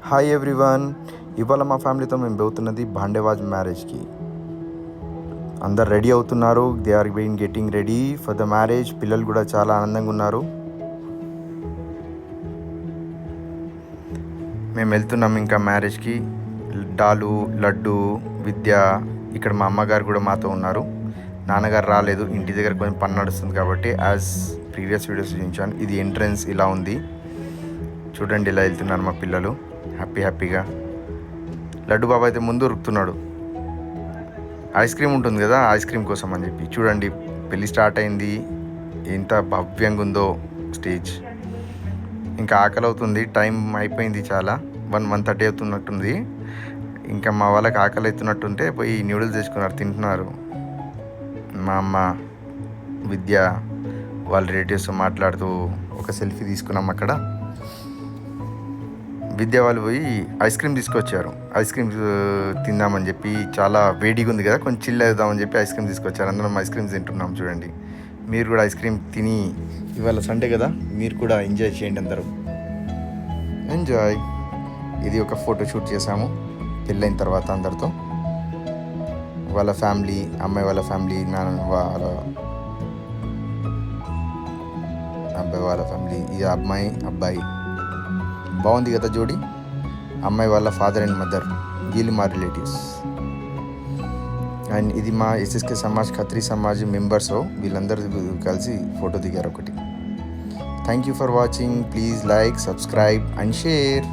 Hi everyone. ఇవాళ మా ఫ్యామిలీతో మేము పోతున్నది భాండేవాజ్ మ్యారేజ్కి. అందరు రెడీ అవుతున్నారు. They are getting ready for the marriage. పిల్లలు కూడా చాలా ఆనందంగా ఉన్నారు. మేము వెళ్తున్నాం ఇంకా మ్యారేజ్కి. డాలు, లడ్డు, విద్య, ఇక్కడ మా అమ్మగారు కూడా మాతో ఉన్నారు. నాన్నగారు రాలేదు, ఇంటి దగ్గర కొంచెం పని నడుస్తుంది కాబట్టి యాజ్ ప్రీవియస్ వీడియోస్ చూపించాను. ఇది ఎంట్రన్స్ ఇలా ఉంది చూడండి. ఇలా వెళ్తున్నారు మా పిల్లలు హ్యాపీగా. లడ్డు బాబా అయితే ముందు ఉరుకుతున్నాడు. ఐస్ క్రీమ్ ఉంటుంది కదా, ఐస్ క్రీమ్ కోసం అని చెప్పి. చూడండి పెళ్ళి స్టార్ట్ అయింది. ఎంత భవ్యంగా ఉందో స్టేజ్. ఇంకా ఆకలి అవుతుంది, టైం అయిపోయింది చాలా. 1:30 అవుతున్నట్టుంది. ఇంకా మా వాళ్ళకి ఆకలి అవుతున్నట్టుంటే పోయి న్యూడిల్స్ తెచ్చుకున్నారు, తింటున్నారు. మా అమ్మ, విద్య వాళ్ళ రిలేటివ్స్తో మాట్లాడుతూ ఒక సెల్ఫీ తీసుకున్నాం అక్కడ. విద్య వాళ్ళు పోయి ఐస్ క్రీమ్ తీసుకొచ్చారు. ఐస్ క్రీమ్ తిందామని చెప్పి, చాలా వేడిగా ఉంది కదా, కొంచెం చిల్ అవుదామని చెప్పి ఐస్ క్రీమ్ తీసుకొచ్చారు. అందరం ఐస్ క్రీమ్స్ తింటున్నాం చూడండి. మీరు కూడా ఐస్ క్రీమ్ తిని, ఇవాళ సండే కదా, మీరు కూడా ఎంజాయ్ చేయండి. అందరూ ఎంజాయ్. ఇది ఒక ఫోటో షూట్ చేసాము పెళ్ళైన తర్వాత అందరితో. వాళ్ళ ఫ్యామిలీ, అమ్మాయి వాళ్ళ ఫ్యామిలీ, నాన్న వాళ్ళ అబ్బాయి వాళ్ళ ఫ్యామిలీ. ఇది అమ్మాయి అబ్బాయి. బాగుంది కదా జోడి. అమ్మాయి వాళ్ళ ఫాదర్ అండ్ మదర్, వీళ్ళు మా రిలేటివ్స్. అండ్ ఇది మా ఎస్ఎస్కే సమాజ్, ఖత్రీ సమాజ్ మెంబర్స్. వీళ్ళందరూ కలిసి ఫోటో దిగారు ఒకటి. Thank you for watching. Please like, subscribe and share.